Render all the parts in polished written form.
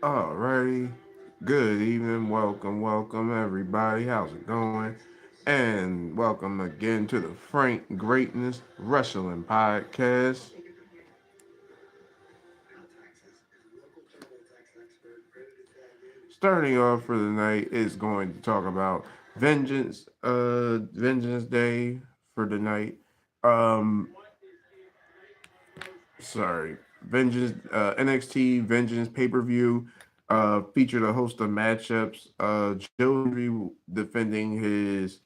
Alrighty. Good evening. Welcome everybody. How's it going? And welcome again to the Frank Greatness Wrestling Podcast. Starting off for the night is going to talk about Vengeance Day for the night. Um sorry. NXT Vengeance pay-per-view featured a host of matchups. Joe Hendry defending his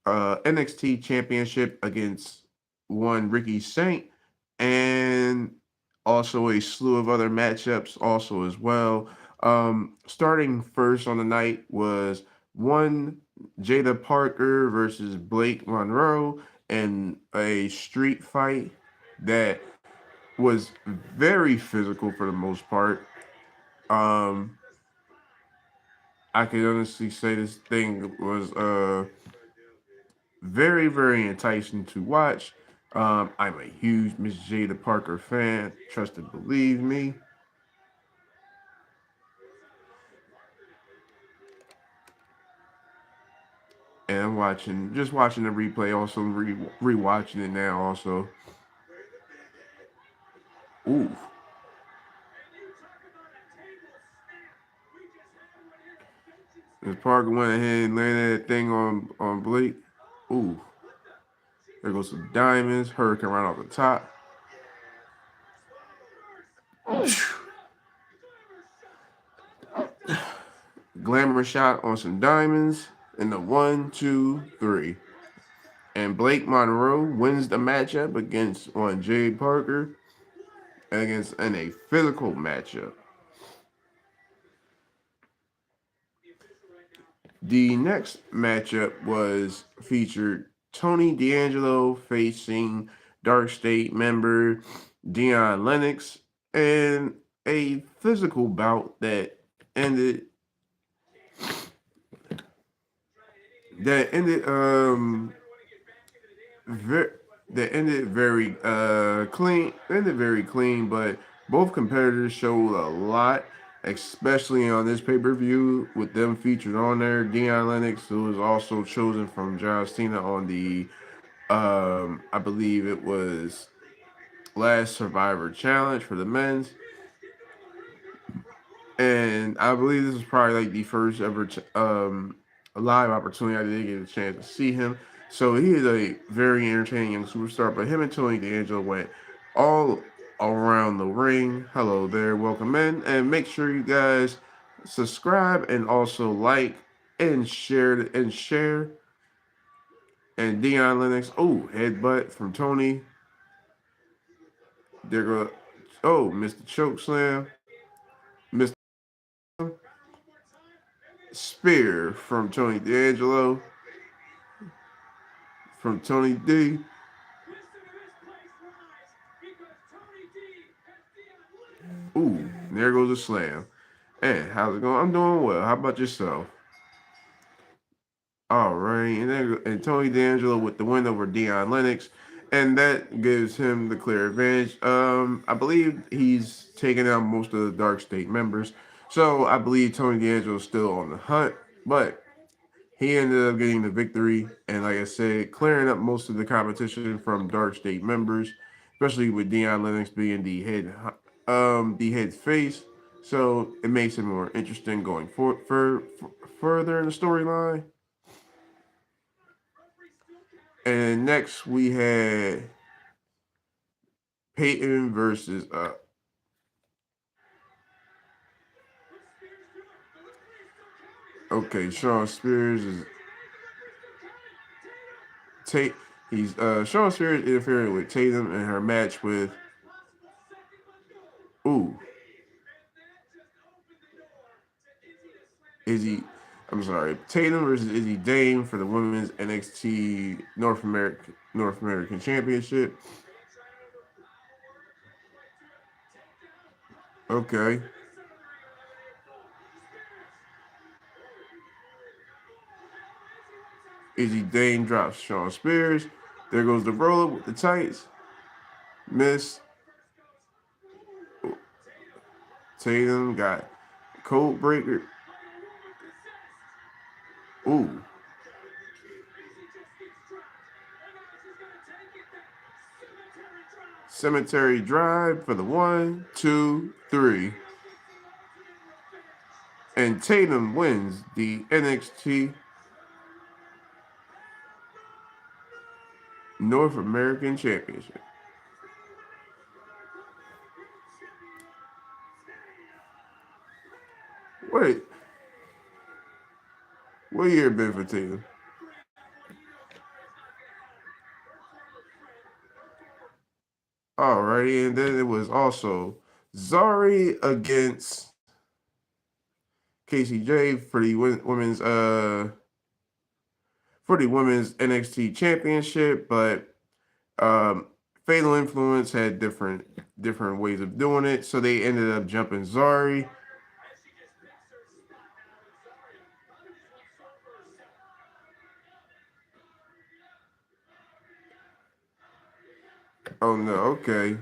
NXT Championship against one Ricky Saint, and also a slew of other matchups also as well. Starting first on the night was one Jada Parker versus Blake Monroe in a street fight that was very physical for the most part. Um, I can honestly say this thing was very enticing to watch. I'm a huge Miss Jada Parker fan. Trust and believe me. And I'm just watching the replay, also rewatching it now. Also, ooh, Miss Parker went ahead and landed that thing on Blake. Ooh, there goes some diamonds. Hurricane right off the top. Glamour shot on some diamonds. In the one, two, three. And Blake Monroe wins the matchup against one Jade Parker against in a physical matchup. The next matchup was featured Tony D'Angelo facing Dark State member Dion Lennox in a physical bout ended that ended very that ended very clean. Ended very clean, but both competitors showed a lot, especially on this pay per view with them featured on there. Dion Lennox, who was also chosen from John Cena on the I believe it was Last Survivor Challenge for the men's, and I believe this was probably like the first ever live opportunity I did get a chance to see him. So he is a very entertaining young superstar. But him and Tony D'Angelo went all around the ring. Hello there, welcome in, and make sure you guys subscribe and also like and share. And Dion Lennox, oh headbutt from Tony. There go, oh Mr. Chokeslam, Mr. Spear from Tony D'Angelo, from Tony D. Ooh, there goes a slam. Hey, how's it going? I'm doing well. How about yourself? All right, and Tony D'Angelo with the win over Dion Lennox, and that gives him the clear advantage. I believe he's taken out most of the Dark State members, so I believe Tony D'Angelo is still on the hunt, but he ended up getting the victory, and like I said, clearing up most of the competition from Dark State members, especially with Dion Lennox being the head face. So it makes it more interesting going further in the storyline. And next we had Peyton versus okay, Sean Spears is Tate. He's Sean Spears interfering with Tatum in her match with ooh Izzy. I'm sorry, Tatum versus Izzy Dame for the women's NXT North American Championship. Okay, Izzy Dane drops Sean Spears. There goes the roller with the tights. Miss Tatum got Code Breaker. Ooh. Cemetery Drive for the 1, 2, 3. And Tatum wins the NXT North American Championship. Wait, what year been for Tatum? Alrighty, and then it was also Zari against KCJ for the women's NXT Championship, but um, Fatal Influence had different ways of doing it, so they ended up jumping Zari. Oh no, okay.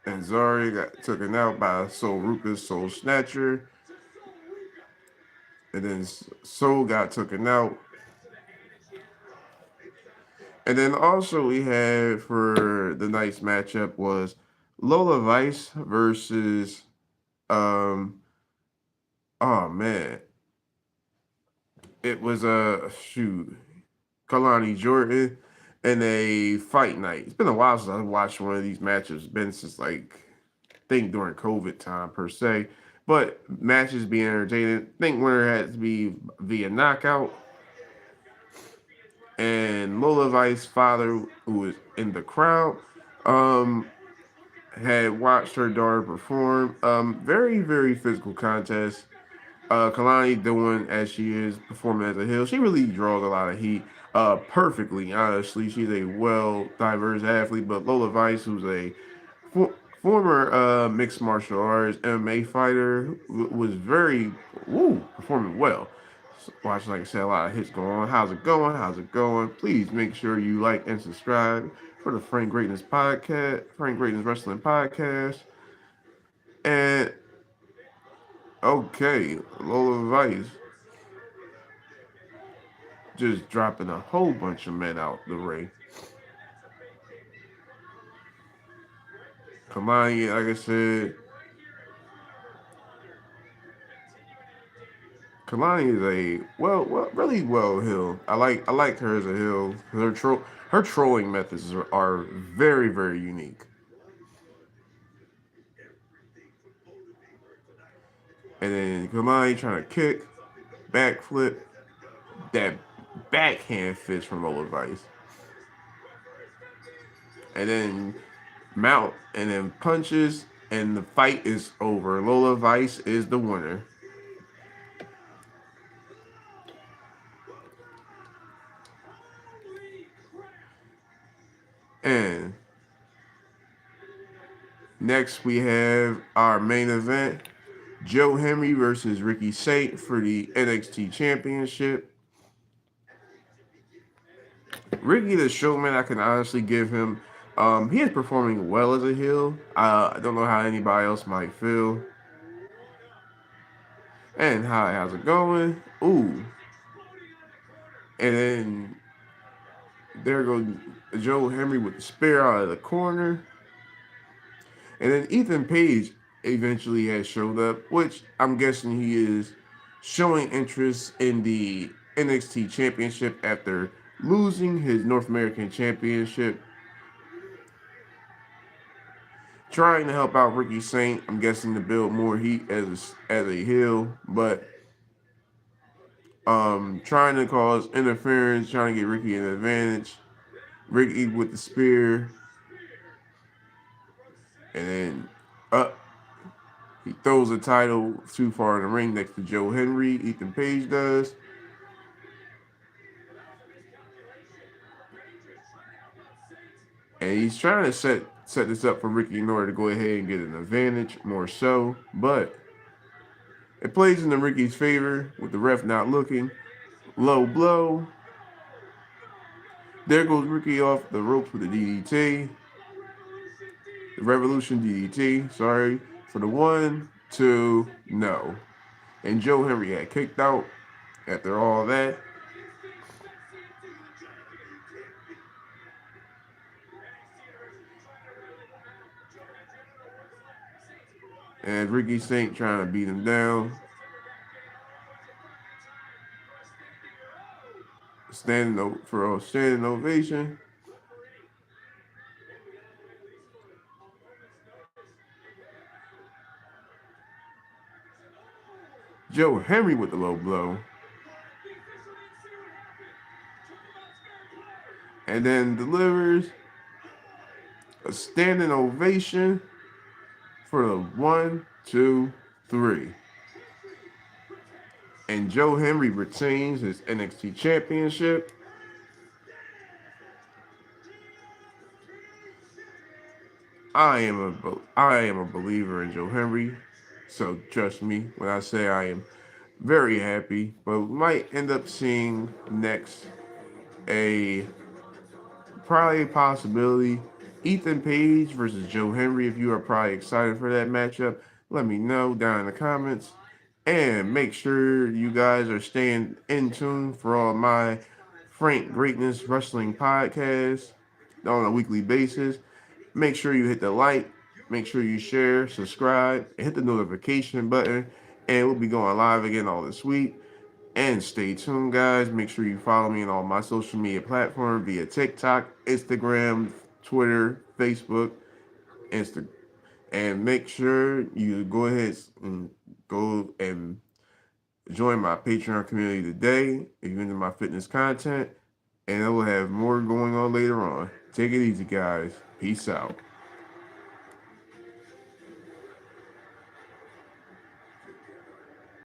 And Zari got taken out by Soul Ruka's Soul Snatcher. And then Soul got taken out. And then also we had for the night's matchup was Lola Vice versus oh man. It was a shoot. Kalani Jordan in a fight night. It's been a while since I watched one of these matches. It's been since like I think during COVID time per se. But matches being entertaining. I think winner had to be via knockout. And Lola Vice's father, who was in the crowd, um, had watched her daughter perform. Very, very physical contest. Kalani doing as she is, performing as a heel. She really draws a lot of heat. Perfectly, honestly. She's a well diverse athlete, but Lola Vice, who's a former mixed martial arts MMA fighter, was very performing well. Watch, like I said, a lot of hits going on. How's it going? How's it going? Please make sure you like and subscribe for the Frank Greatness Podcast, Frank Greatness Wrestling Podcast. And okay, Lola Vice just dropping a whole bunch of men out the ring. Kamani, like I said, Kalani is a really well heel. I like her as a heel. Her trolling methods are very very unique. And then Kalani trying to kick, backflip, that backhand fist from Lola Vice, and then mount, and then punches, and the fight is over. Lola Vice is the winner. And next we have our main event. Joe Henry versus Ricky Saint for the NXT Championship. Ricky the Showman, I can honestly give him. He is performing well as a heel. I don't know how anybody else might feel. And hi, how's it going? Ooh. And then there goes Joe Henry with the spear out of the corner. And then Ethan Page eventually has showed up, which I'm guessing he is showing interest in the NXT Championship after losing his North American Championship. Trying to help out Ricky Saint, I'm guessing to build more heat as a heel, but trying to cause interference, trying to get Ricky an advantage. Ricky with the spear, and then up. He throws the title too far in the ring next to Joe Henry. Ethan Page does. And he's trying to set this up for Ricky in order to go ahead and get an advantage more so. But It plays into Ricky's favor with the ref not looking. Low blow. There goes Ricky off the ropes with the DDT. The Revolution DDT, sorry. For the 1, 2, no. And Joe Henry had kicked out after all that. And Ricky Saint trying to beat him down. For a standing ovation. Joe Henry with the low blow. And then delivers a standing ovation for the 1, 2, 3. And Joe Henry retains his NXT championship. I am a believer in Joe Henry, so trust me when I say I am very happy. But we might end up seeing next a probably a possibility Ethan Page versus Joe Henry. If you are probably excited for that matchup, let me know down in the comments. And make sure you guys are staying in tune for all my Frank Greatness Wrestling podcasts on a weekly basis. Make sure you hit the like, make sure you share, subscribe, and hit the notification button. And we'll be going live again all this week. And stay tuned, guys. Make sure you follow me on all my social media platforms via TikTok, Instagram, Twitter, Facebook, Insta. And make sure you go ahead and go and join my Patreon community today if you're into my fitness content. And I will have more going on later on. Take it easy, guys. Peace out.